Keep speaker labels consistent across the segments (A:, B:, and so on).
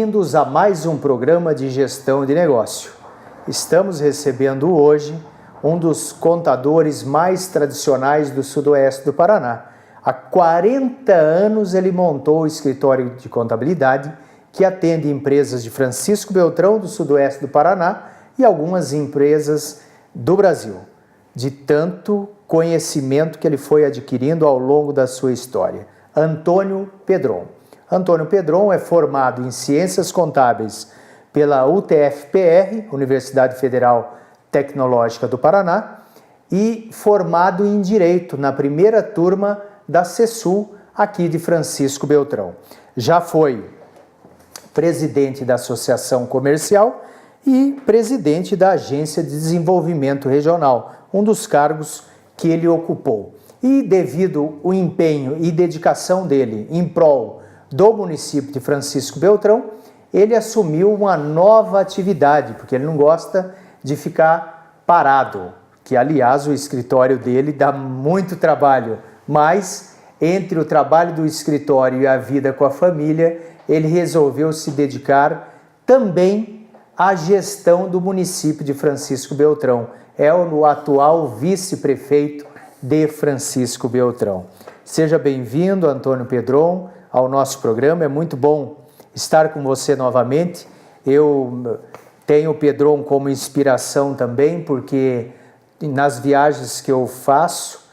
A: bem-vindos a mais um programa de gestão de negócio. Estamos recebendo hoje um dos contadores mais tradicionais do sudoeste do Paraná. Há 40 anos ele montou o escritório de contabilidade que atende empresas de Francisco Beltrão, do sudoeste do Paraná, e algumas empresas do Brasil, de tanto conhecimento que ele foi adquirindo ao longo da sua história. Antônio Pedron. Antônio Pedron é formado em Ciências Contábeis pela UTFPR, Universidade Federal Tecnológica do Paraná, e formado em Direito na primeira turma da CESUL, aqui de Francisco Beltrão. Já foi presidente da Associação Comercial e presidente da Agência de Desenvolvimento Regional, um dos cargos que ele ocupou. E devido ao empenho e dedicação dele em prol do município de Francisco Beltrão, ele assumiu uma nova atividade, porque ele não gosta de ficar parado, que aliás o escritório dele dá muito trabalho, mas entre o trabalho do escritório e a vida com a família, ele resolveu se dedicar também à gestão do município de Francisco Beltrão. É o atual vice-prefeito de Francisco Beltrão. Seja bem-vindo, Antônio Pedron, ao nosso programa. É muito bom estar com você novamente. Eu tenho o Pedron como inspiração também, porque nas viagens que eu faço,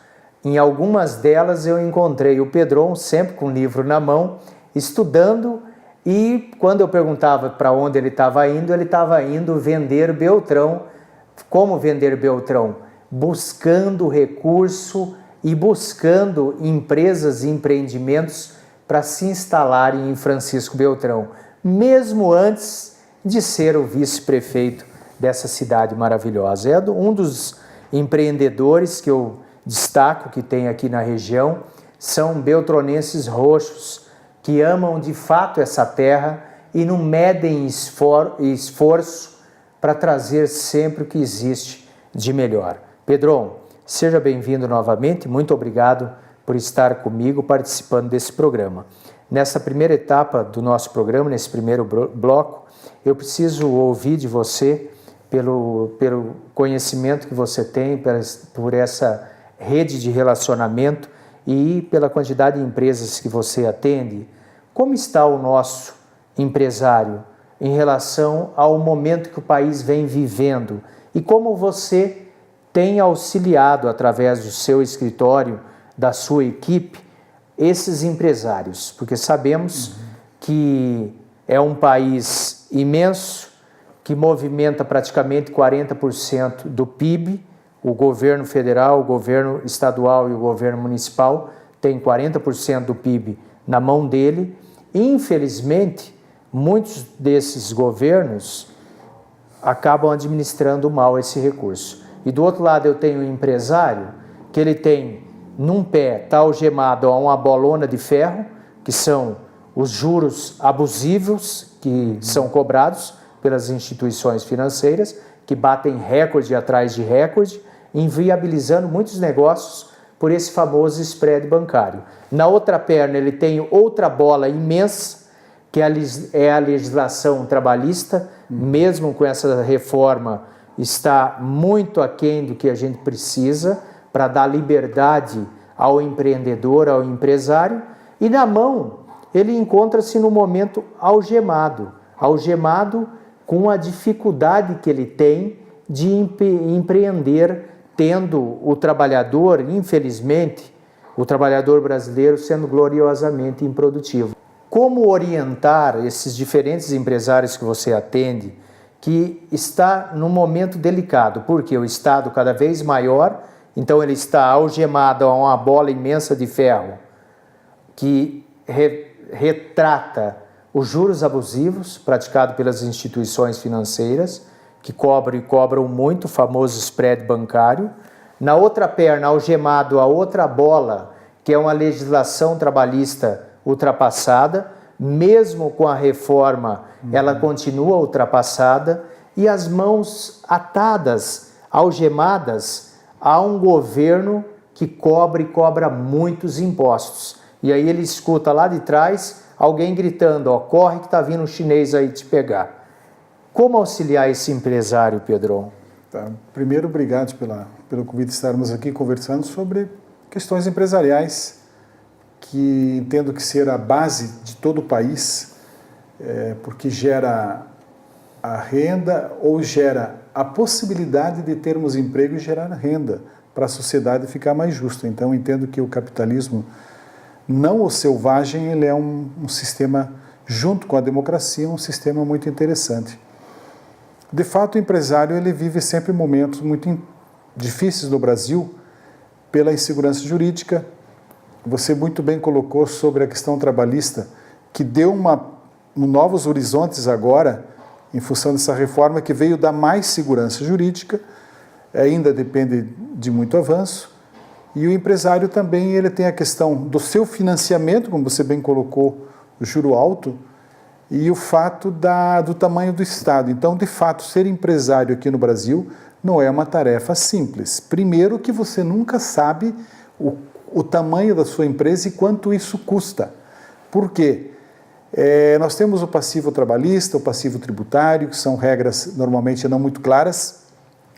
A: em algumas delas eu encontrei o Pedron sempre com o livro na mão, estudando, e quando eu perguntava para onde ele estava indo vender Beltrão. Como vender Beltrão? Buscando recurso e buscando empresas e empreendimentos para se instalarem em Francisco Beltrão, mesmo antes de ser o vice-prefeito dessa cidade maravilhosa. É um dos empreendedores que eu destaco que tem aqui na região, são beltronenses roxos, que amam de fato essa terra e não medem esforço para trazer sempre o que existe de melhor. Pedron, seja bem-vindo novamente, muito obrigado por estar comigo participando desse programa. Nessa primeira etapa do nosso programa, nesse primeiro bloco, eu preciso ouvir de você, pelo conhecimento que você tem, por essa rede de relacionamento e pela quantidade de empresas que você atende, como está o nosso empresário em relação ao momento que o país vem vivendo e como você tem auxiliado através do seu escritório, da sua equipe, esses empresários, porque sabemos que é um país imenso, que movimenta praticamente 40% do PIB, o governo federal, o governo estadual e o governo municipal tem 40% do PIB na mão dele. Infelizmente, muitos desses governos acabam administrando mal esse recurso. E do outro lado eu tenho um empresário que ele tem num pé, está algemado a uma bolona de ferro, que são os juros abusivos que são cobrados pelas instituições financeiras, que batem recorde atrás de recorde, inviabilizando muitos negócios por esse famoso spread bancário. Na outra perna ele tem outra bola imensa, que é a legislação trabalhista, mesmo com essa reforma, está muito aquém do que a gente precisa para dar liberdade ao empreendedor, ao empresário, e na mão ele encontra-se no momento algemado com a dificuldade que ele tem de empreender, tendo o trabalhador, infelizmente, o trabalhador brasileiro sendo gloriosamente improdutivo. Como orientar esses diferentes empresários que você atende, que está num momento delicado, porque o Estado cada vez maior, então ele está algemado a uma bola imensa de ferro que retrata os juros abusivos praticados pelas instituições financeiras, que cobram muito, o famoso spread bancário. Na outra perna, algemado a outra bola, que é uma legislação trabalhista ultrapassada, mesmo com a reforma, ela continua ultrapassada, e as mãos atadas, algemadas a um governo que cobra muitos impostos. E aí ele escuta lá de trás alguém gritando, ó, corre que está vindo um chinês aí te pegar. Como auxiliar esse empresário, Pedro?
B: Tá. Primeiro, obrigado pelo convite de estarmos aqui conversando sobre questões empresariais, que entendo que ser a base de todo o país, porque gera a renda ou gera a possibilidade de termos emprego e gerar renda para a sociedade ficar mais justa. Então, entendo que o capitalismo, não o selvagem, ele é um sistema, junto com a democracia, um sistema muito interessante. De fato, o empresário ele vive sempre momentos muito difíceis no Brasil pela insegurança jurídica. Você muito bem colocou sobre a questão trabalhista, que deu novos horizontes agora, em função dessa reforma que veio dar mais segurança jurídica, ainda depende de muito avanço. E o empresário também ele tem a questão do seu financiamento, como você bem colocou, o juro alto, e o fato do tamanho do Estado. Então, de fato, ser empresário aqui no Brasil não é uma tarefa simples. Primeiro que você nunca sabe o tamanho da sua empresa e quanto isso custa. Por quê? Nós temos o passivo trabalhista, o passivo tributário, que são regras normalmente não muito claras,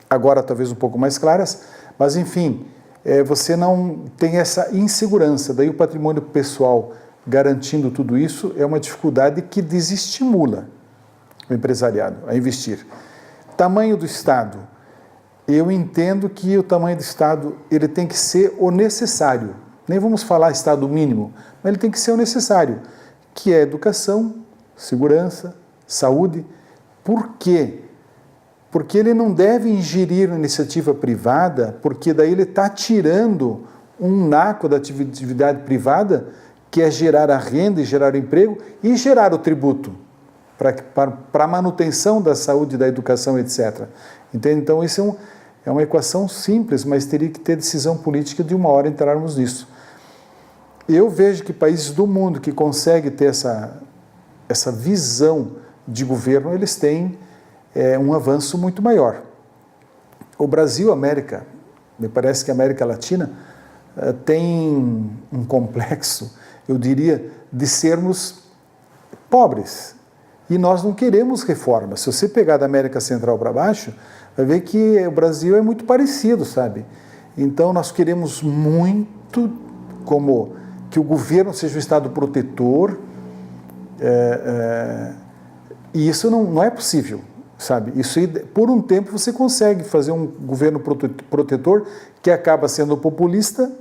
B: agora talvez um pouco mais claras, mas enfim, você não tem essa insegurança. Daí o patrimônio pessoal garantindo tudo isso é uma dificuldade que desestimula o empresariado a investir. Tamanho do Estado. Eu entendo que o tamanho do Estado ele tem que ser o necessário. Nem vamos falar Estado mínimo, mas ele tem que ser o necessário, que é educação, segurança, saúde. Por quê? Porque ele não deve ingerir a iniciativa privada, porque daí ele está tirando um naco da atividade privada, que é gerar a renda e gerar o emprego e gerar o tributo para a manutenção da saúde, da educação, etc. Entende? Então, isso é uma equação simples, mas teria que ter decisão política de uma hora entrarmos nisso. Eu vejo que países do mundo que conseguem ter essa visão de governo, eles têm um avanço muito maior. O Brasil, América, me parece que a América Latina tem um complexo, eu diria, de sermos pobres. E nós não queremos reformas. Se você pegar da América Central para baixo, vai ver que o Brasil é muito parecido, sabe? Então, nós queremos muito que o governo seja um Estado protetor, e isso não é possível, sabe? Isso, por um tempo, você consegue fazer um governo protetor que acaba sendo populista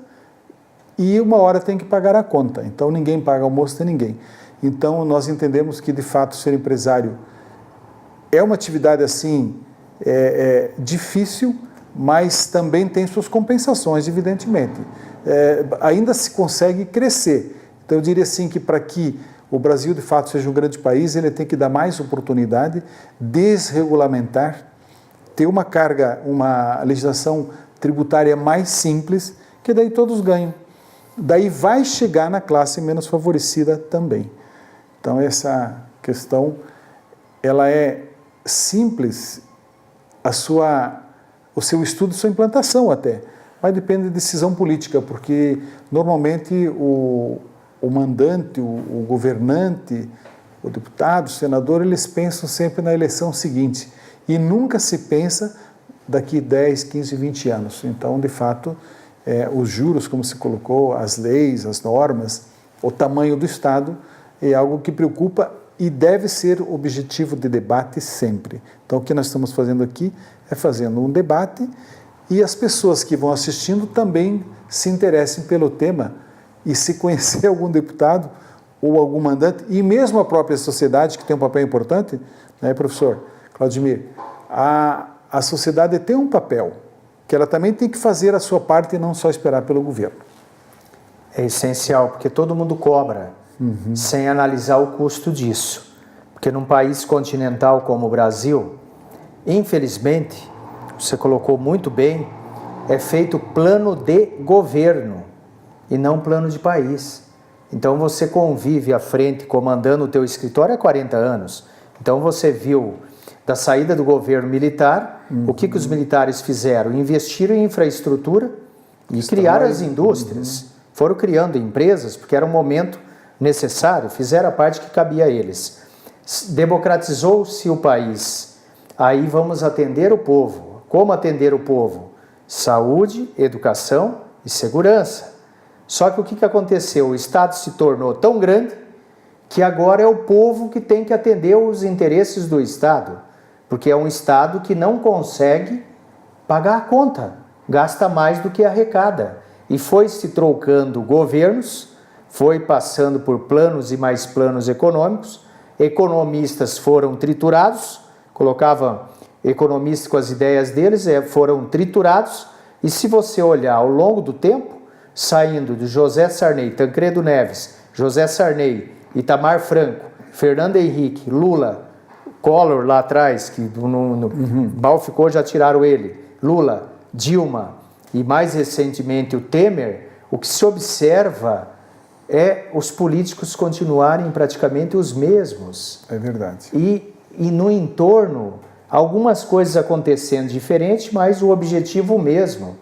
B: e uma hora tem que pagar a conta. Então, ninguém paga almoço de ninguém. Então, nós entendemos que, de fato, ser empresário é uma atividade, assim, difícil, mas também tem suas compensações, evidentemente. Ainda se consegue crescer. Então, eu diria assim que para que o Brasil, de fato, seja um grande país, ele tem que dar mais oportunidade, desregulamentar, ter uma legislação tributária mais simples, que daí todos ganham. Daí vai chegar na classe menos favorecida também. Então, essa questão, ela é simples, o seu estudo, sua implantação até, mas depende de decisão política, porque normalmente o mandante, o governante, o deputado, o senador, eles pensam sempre na eleição seguinte e nunca se pensa daqui 10, 15, 20 anos. Então, de fato, os juros, como se colocou, as leis, as normas, o tamanho do Estado é algo que preocupa e deve ser objetivo de debate sempre. Então, o que nós estamos fazendo aqui é fazendo um debate e as pessoas que vão assistindo também se interessem pelo tema e se conhecer algum deputado ou algum mandante, e mesmo a própria sociedade, que tem um papel importante, né, professor Claudimir, a sociedade tem um papel, que ela também tem que fazer a sua parte e não só esperar pelo governo.
A: É essencial, porque todo mundo cobra, sem analisar o custo disso. Porque num país continental como o Brasil, infelizmente, você colocou muito bem, é feito plano de governo e não plano de país. Então você convive à frente, comandando o teu escritório há 40 anos. Então você viu da saída do governo militar, o que os militares fizeram? Investiram em infraestrutura e criaram as indústrias. Foram criando empresas, porque era um momento necessário, fizeram a parte que cabia a eles. Democratizou-se o país, aí vamos atender o povo. Como atender o povo? Saúde, educação e segurança. Só que o que aconteceu? O Estado se tornou tão grande que agora é o povo que tem que atender os interesses do Estado, porque é um Estado que não consegue pagar a conta, gasta mais do que arrecada. E foi se trocando governos, foi passando por planos e mais planos econômicos, economistas foram triturados, colocavam economistas com as ideias deles, foram triturados, e se você olhar ao longo do tempo, saindo de José Sarney, Tancredo Neves, José Sarney, Itamar Franco, Fernando Henrique, Lula, Collor lá atrás, que mal ficou, já tiraram ele, Lula, Dilma e mais recentemente o Temer, o que se observa é os políticos continuarem praticamente os mesmos.
B: É verdade.
A: E no entorno, algumas coisas acontecendo diferente, mas o objetivo mesmo,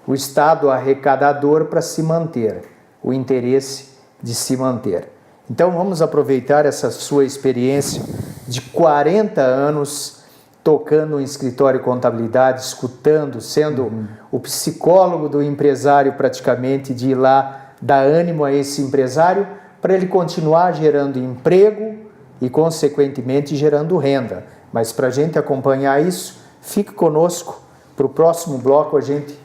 A: o Estado arrecadador para se manter, o interesse de se manter. Então vamos aproveitar essa sua experiência de 40 anos tocando um escritório de contabilidade, escutando, sendo o psicólogo do empresário praticamente, de ir lá dar ânimo a esse empresário para ele continuar gerando emprego e consequentemente gerando renda. Mas para a gente acompanhar isso, fique conosco para o próximo bloco a gente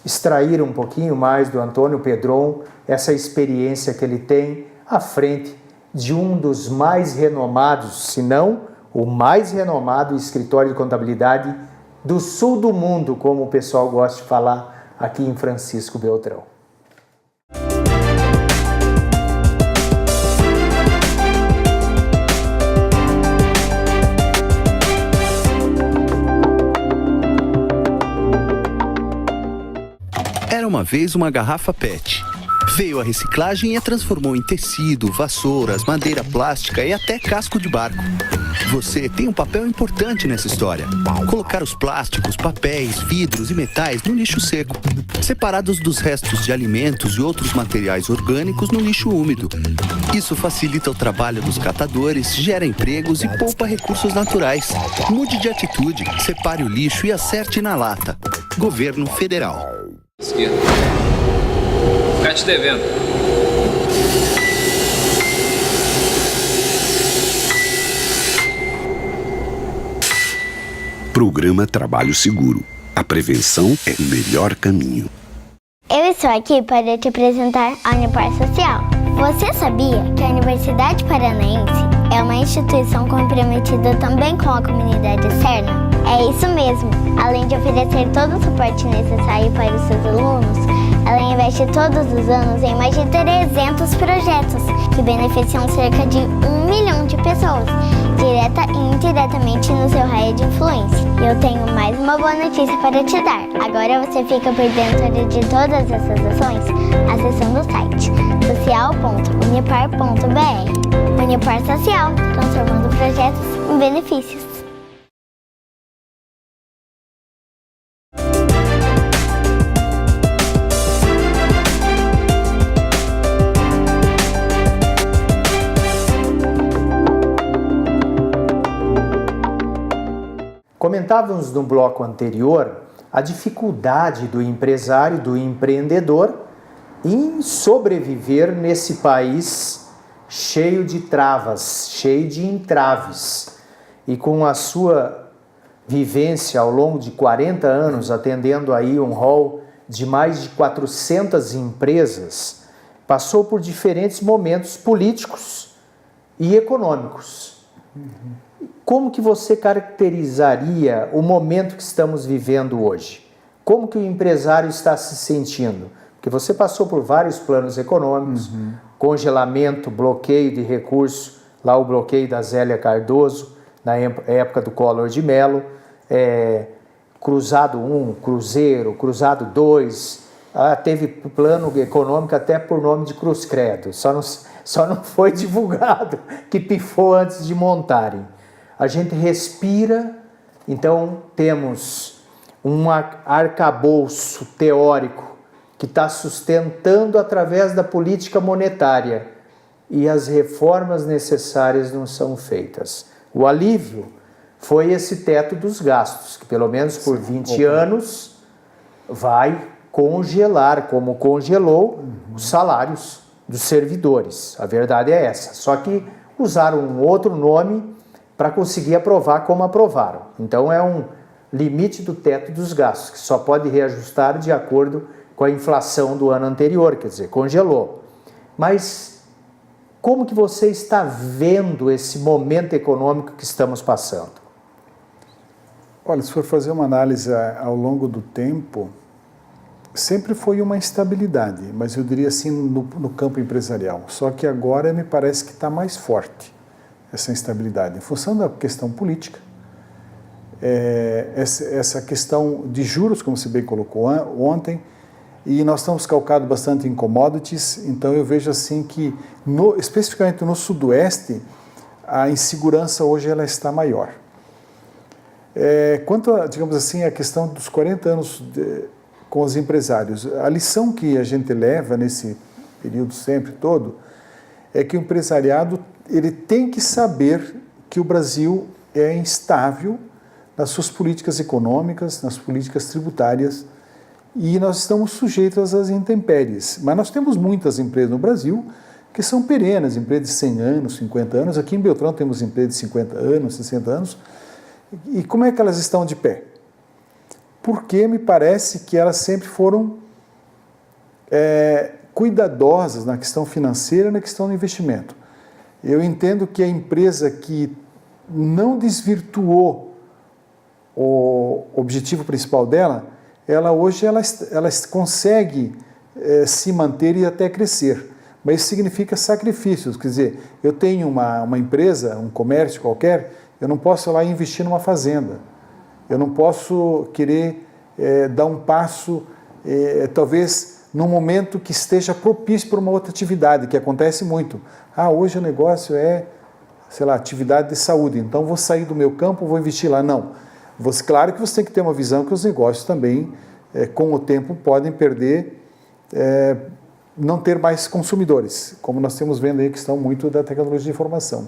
A: extrair um pouquinho mais do Antônio Pedron, essa experiência que ele tem à frente de um dos mais renomados, se não o mais renomado escritório de contabilidade do sul do mundo, como o pessoal gosta de falar aqui em Francisco Beltrão.
C: Era uma vez uma garrafa PET. Veio a reciclagem e a transformou em tecido, vassouras, madeira plástica e até casco de barco. Você tem um papel importante nessa história. Colocar os plásticos, papéis, vidros e metais no lixo seco, separados dos restos de alimentos e outros materiais orgânicos no lixo úmido. Isso facilita o trabalho dos catadores, gera empregos e poupa recursos naturais. Mude de atitude, separe o lixo e acerte na lata. Governo Federal.
D: Esquerda. Ficar te devendo.
E: Programa Trabalho Seguro. A prevenção é o melhor caminho.
F: Eu estou aqui para te apresentar a Unipar Social. Você sabia que a Universidade Paranaense é uma instituição comprometida também com a comunidade externa? É isso mesmo. Além de oferecer todo o suporte necessário para os seus alunos, ela investe todos os anos em mais de 300 projetos que beneficiam cerca de 1 milhão de pessoas, direta e indiretamente no seu raio de influência. E eu tenho mais uma boa notícia para te dar. Agora você fica por dentro de todas essas ações acessando o site social.unipar.br. Unipar Social, transformando projetos em benefícios.
A: Comentávamos no bloco anterior a dificuldade do empresário, do empreendedor, em sobreviver nesse país cheio de travas, cheio de entraves. E com a sua vivência ao longo de 40 anos, atendendo aí um hall de mais de 400 empresas, passou por diferentes momentos políticos e econômicos. Como que você caracterizaria o momento que estamos vivendo hoje? Como que o empresário está se sentindo? Porque você passou por vários planos econômicos, congelamento, bloqueio de recursos, lá o bloqueio da Zélia Cardoso, na época do Collor de Mello, Cruzado 1, Cruzeiro, Cruzado 2, teve plano econômico até por nome de Cruz Credo, só não foi divulgado, que pifou antes de montarem. A gente respira, então temos um arcabouço teórico que está sustentando através da política monetária e as reformas necessárias não são feitas. O alívio foi esse teto dos gastos, que pelo menos por 20 anos vai congelar, como congelou os salários dos servidores. A verdade é essa. Só que usaram um outro nome para conseguir aprovar como aprovaram. Então é um limite do teto dos gastos, que só pode reajustar de acordo com a inflação do ano anterior, quer dizer, congelou. Mas como que você está vendo esse momento econômico que estamos passando?
B: Olha, se for fazer uma análise ao longo do tempo, sempre foi uma instabilidade, mas eu diria assim no campo empresarial. Só que agora me parece que está mais forte essa instabilidade, em função da questão política, essa questão de juros, como você bem colocou ontem, e nós estamos calcados bastante em commodities, então eu vejo assim que, especificamente no Sudoeste, a insegurança hoje ela está maior. Quanto a, digamos assim, a questão dos 40 anos com os empresários, a lição que a gente leva nesse período sempre todo é que o empresariado ele tem que saber que o Brasil é instável nas suas políticas econômicas, nas políticas tributárias, e nós estamos sujeitos às intempéries. Mas nós temos muitas empresas no Brasil que são perenes, empresas de 100 anos, 50 anos. Aqui em Beltrão temos empresas de 50 anos, 60 anos. E como é que elas estão de pé? Porque me parece que elas sempre foram cuidadosas na questão financeira e na questão do investimento. Eu entendo que a empresa que não desvirtuou o objetivo principal dela, hoje ela consegue se manter e até crescer. Mas isso significa sacrifícios. Quer dizer, eu tenho uma empresa, um comércio qualquer, eu não posso ir lá investir numa fazenda. Eu não posso querer dar um passo, talvez num momento que esteja propício para uma outra atividade, que acontece muito. Hoje o negócio é, sei lá, atividade de saúde, então vou sair do meu campo, vou investir lá. Não. Claro que você tem que ter uma visão que os negócios também, com o tempo, podem perder, não ter mais consumidores, como nós temos vendo aí a questão muito da tecnologia de informação.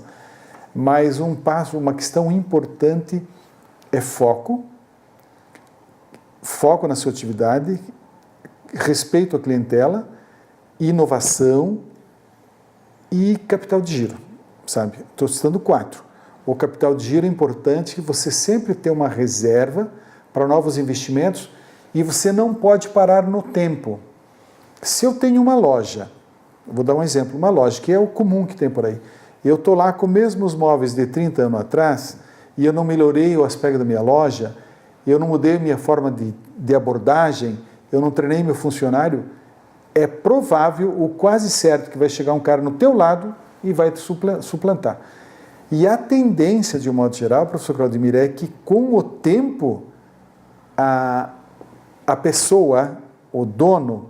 B: Mas uma questão importante é foco na sua atividade, respeito à clientela, inovação e capital de giro, sabe? Estou citando 4. O capital de giro é importante, você sempre ter uma reserva para novos investimentos e você não pode parar no tempo. Se eu tenho uma loja, vou dar um exemplo, uma loja que é o comum que tem por aí, eu estou lá com os mesmos móveis de 30 anos atrás e eu não melhorei o aspecto da minha loja, eu não mudei a minha forma de abordagem, eu não treinei meu funcionário, é provável, ou quase certo, que vai chegar um cara no teu lado e vai te suplantar. E a tendência, de um modo geral, professor Claudemir, é que com o tempo a pessoa, o dono,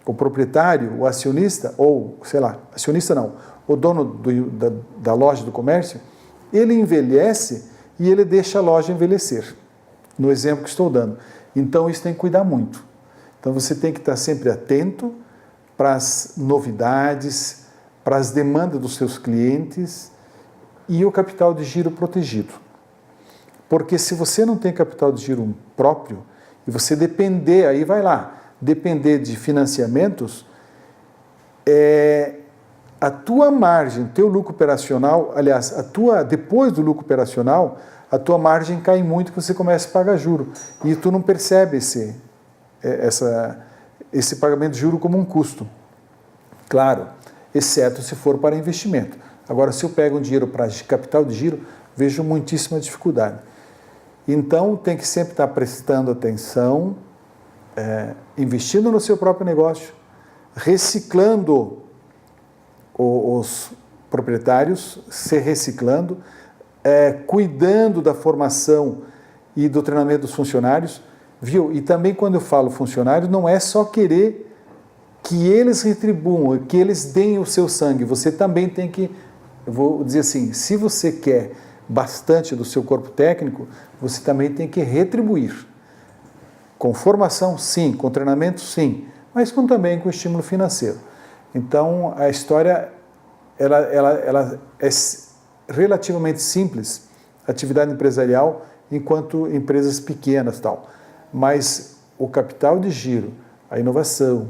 B: o proprietário, o acionista, ou, sei lá, acionista não, o dono da loja do comércio, ele envelhece e ele deixa a loja envelhecer, no exemplo que estou dando. Então isso tem que cuidar muito. Então você tem que estar sempre atento para as novidades, para as demandas dos seus clientes e o capital de giro protegido. Porque se você não tem capital de giro próprio e você depender, aí vai lá, depender de financiamentos, a tua margem, o teu lucro operacional, aliás, depois do lucro operacional, a tua margem cai muito que você começa a pagar juro. E tu não percebe esse pagamento de juro como um custo. Claro, exceto se for para investimento. Agora, se eu pego um dinheiro para capital de giro, vejo muitíssima dificuldade. Então, tem que sempre estar prestando atenção, investindo no seu próprio negócio, reciclando os proprietários, se reciclando, cuidando da formação e do treinamento dos funcionários, viu? E também quando eu falo funcionário, não é só querer que eles retribuam, que eles deem o seu sangue, você também tem que, vou dizer assim, se você quer bastante do seu corpo técnico, você também tem que retribuir. Com formação, sim, com treinamento, sim, mas também com estímulo financeiro. Então, a história ela é relativamente simples, atividade empresarial, enquanto empresas pequenas tal. Mas o capital de giro, a inovação,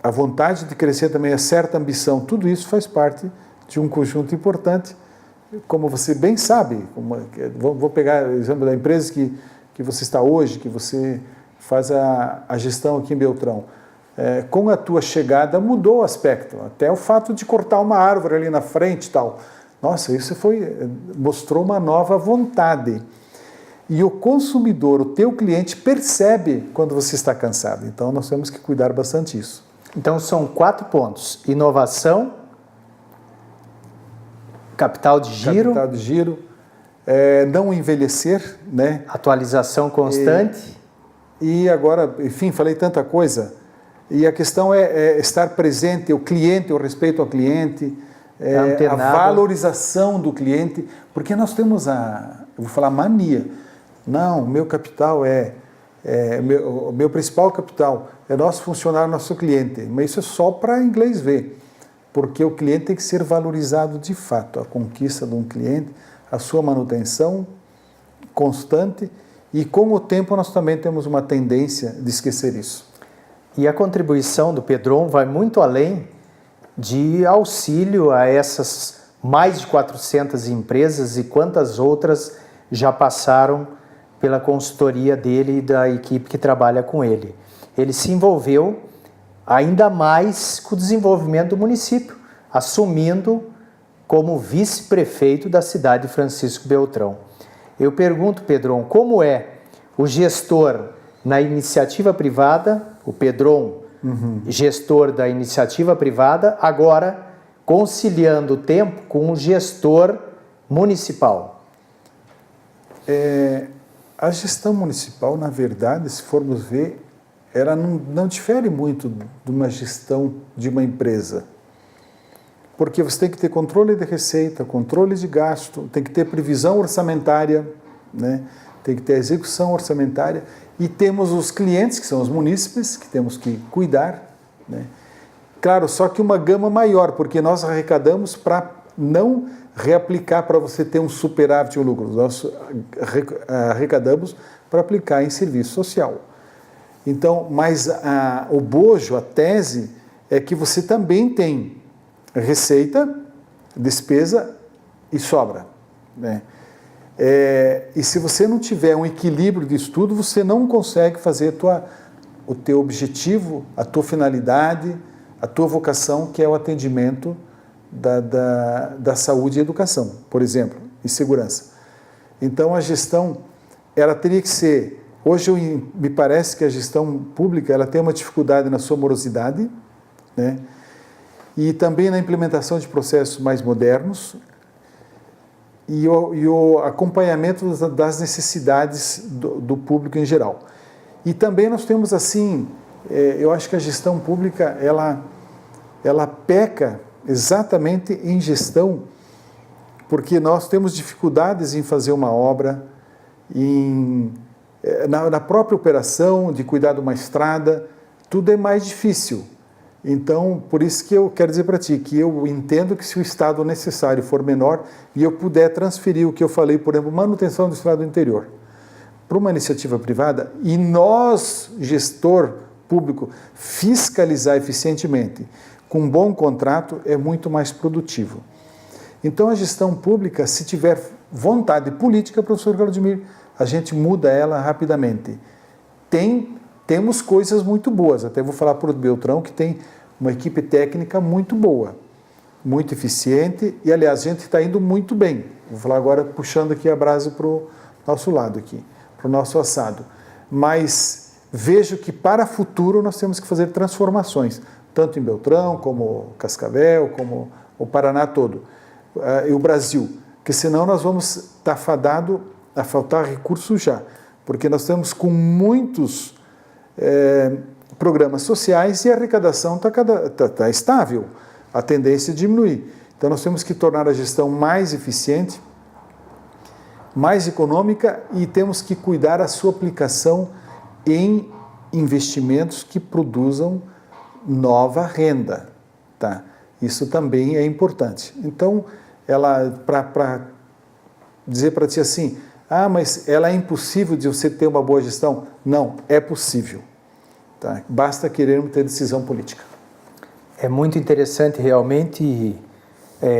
B: a vontade de crescer também, a certa ambição, tudo isso faz parte de um conjunto importante, como você bem sabe. Vou pegar o exemplo da empresa que você está hoje, que você faz a gestão aqui em Beltrão. Com a tua chegada mudou o aspecto, até o fato de cortar uma árvore ali na frente e tal. Nossa, isso mostrou uma nova vontade. E o consumidor, o teu cliente, percebe quando você está cansado. Então, nós temos que cuidar bastante disso.
A: Então, são 4 pontos. Inovação, capital de giro,
B: não envelhecer, né?
A: Atualização constante.
B: E agora, enfim, falei tanta coisa. E a questão é estar presente, o cliente, o respeito ao cliente, a valorização do cliente, porque nós temos eu vou falar mania. Não, o meu capital o meu principal capital é nosso funcionário, nosso cliente. Mas isso é só para inglês ver, porque o cliente tem que ser valorizado de fato. A conquista de um cliente, a sua manutenção constante, e com o tempo nós também temos uma tendência de esquecer isso.
A: E a contribuição do Pedron vai muito além de auxílio a essas mais de 400 empresas e quantas outras já passaram pela consultoria dele e da equipe que trabalha com ele. Ele se envolveu ainda mais com o desenvolvimento do município, assumindo como vice-prefeito da cidade de Francisco Beltrão. Eu pergunto, Pedron, como é o gestor na iniciativa privada, o Pedron, gestor da iniciativa privada, agora conciliando o tempo com o gestor municipal?
B: A gestão municipal, na verdade, se formos ver, ela não difere muito de uma gestão de uma empresa. Porque você tem que ter controle de receita, controle de gasto, tem que ter previsão orçamentária, né? Tem que ter execução orçamentária, e temos os clientes, que são os munícipes, que temos que cuidar, né? Claro, só que uma gama maior, porque nós arrecadamos para não reaplicar para você ter um superávit ou lucro. Nós arrecadamos para aplicar em serviço social. Então, mas o bojo, a tese, é que você também tem receita, despesa e sobra, né? E se você não tiver um equilíbrio de estudo, você não consegue fazer o teu objetivo, a tua finalidade, a tua vocação, que é o atendimento da saúde e educação, por exemplo, e segurança. Então, a gestão, ela teria que ser... Hoje, me parece que a gestão pública ela tem uma dificuldade na sua morosidade, né? E também na implementação de processos mais modernos e o acompanhamento das necessidades do público em geral. E também nós temos, assim, eu acho que a gestão pública, ela peca exatamente em gestão, porque nós temos dificuldades em fazer uma obra, na própria operação, de cuidar de uma estrada, tudo é mais difícil. Então, por isso que eu quero dizer para ti, que eu entendo que se o estado necessário for menor e eu puder transferir o que eu falei, por exemplo, manutenção do estado interior, para uma iniciativa privada, e nós, gestor público, fiscalizar eficientemente, com um bom contrato, é muito mais produtivo. Então, a gestão pública, se tiver vontade política, professor Claudimir, a gente muda ela rapidamente. Temos coisas muito boas, até vou falar para o Beltrão que tem uma equipe técnica muito boa, muito eficiente, e aliás, a gente está indo muito bem. Vou falar agora puxando aqui a brasa para o nosso lado aqui, para o nosso assado. Mas vejo que para o futuro nós temos que fazer transformações, tanto em Beltrão, como Cascavel, como o Paraná todo, e o Brasil, porque senão nós vamos estar fadados a faltar recursos já, porque nós estamos com muitos programas sociais e a arrecadação está estável, a tendência é diminuir. Então nós temos que tornar a gestão mais eficiente, mais econômica, e temos que cuidar a sua aplicação em investimentos que produzam nova renda, tá? Isso também é importante. Então, ela, para dizer para ti assim, mas ela é impossível de você ter uma boa gestão? Não, é possível. Tá? Basta querermos ter decisão política.
A: É muito interessante realmente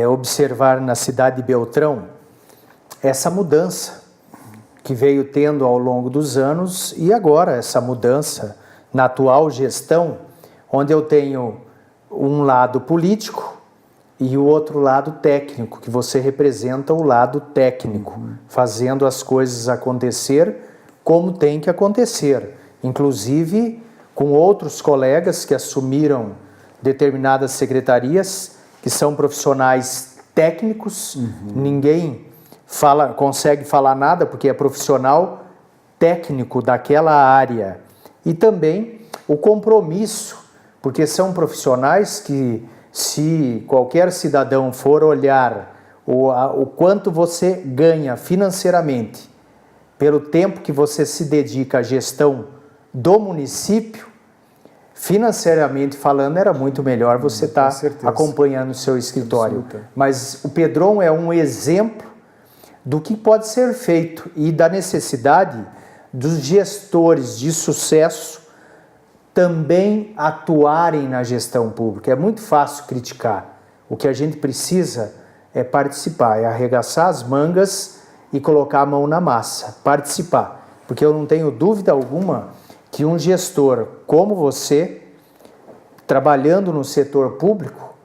A: observar na cidade de Beltrão essa mudança que veio tendo ao longo dos anos e agora essa mudança na atual gestão, onde eu tenho um lado político e o outro lado técnico, que você representa o lado técnico, fazendo as coisas acontecer como tem que acontecer, inclusive com outros colegas que assumiram determinadas secretarias, que são profissionais técnicos, ninguém consegue falar nada porque é profissional técnico daquela área, e também o compromisso, porque são profissionais que, se qualquer cidadão for olhar o quanto você ganha financeiramente pelo tempo que você se dedica à gestão do município, financeiramente falando, era muito melhor você estar acompanhando o seu escritório. Absoluta. Mas o Pedron é um exemplo do que pode ser feito e da necessidade dos gestores de sucesso também atuarem na gestão pública. É muito fácil criticar. O que a gente precisa é participar, é arregaçar as mangas e colocar a mão na massa, participar. Porque eu não tenho dúvida alguma que um gestor como você, trabalhando no setor público,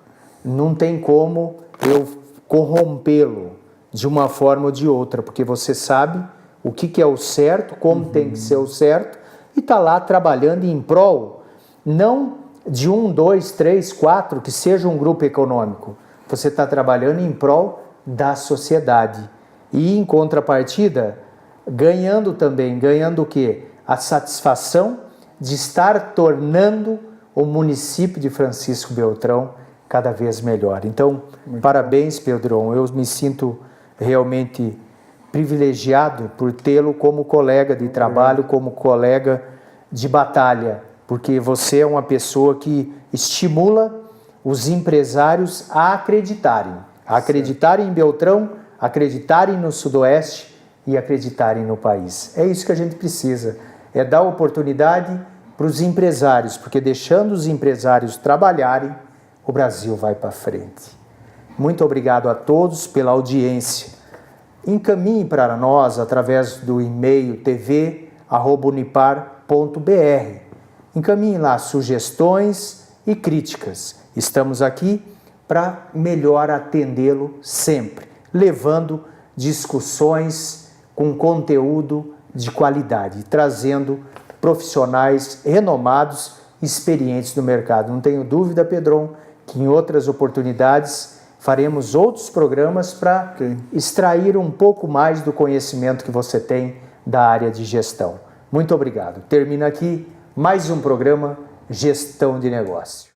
A: não tem como eu corrompê-lo de uma forma ou de outra, porque você sabe o que é o certo, como tem que ser o certo, e está lá trabalhando em prol, não de 1, 2, 3, 4, que seja um grupo econômico. Você está trabalhando em prol da sociedade. E em contrapartida, ganhando também, ganhando o quê? A satisfação de estar tornando o município de Francisco Beltrão cada vez melhor. Então, parabéns, Pedron. Eu me sinto realmente privilegiado por tê-lo como colega de trabalho, como colega de batalha, porque você é uma pessoa que estimula os empresários a acreditarem em Beltrão, acreditarem no Sudoeste e acreditarem no país. É isso que a gente precisa, é dar oportunidade para os empresários, porque deixando os empresários trabalharem, o Brasil vai para frente. Muito obrigado a todos pela audiência. Encaminhe para nós através do e-mail tv@unipar.br. Encaminhe lá sugestões e críticas. Estamos aqui para melhor atendê-lo sempre, levando discussões com conteúdo de qualidade, trazendo profissionais renomados, experientes no mercado. Não tenho dúvida, Pedron, que em outras oportunidades faremos outros programas para extrair um pouco mais do conhecimento que você tem da área de gestão. Muito obrigado. Termina aqui mais um programa Gestão de Negócio.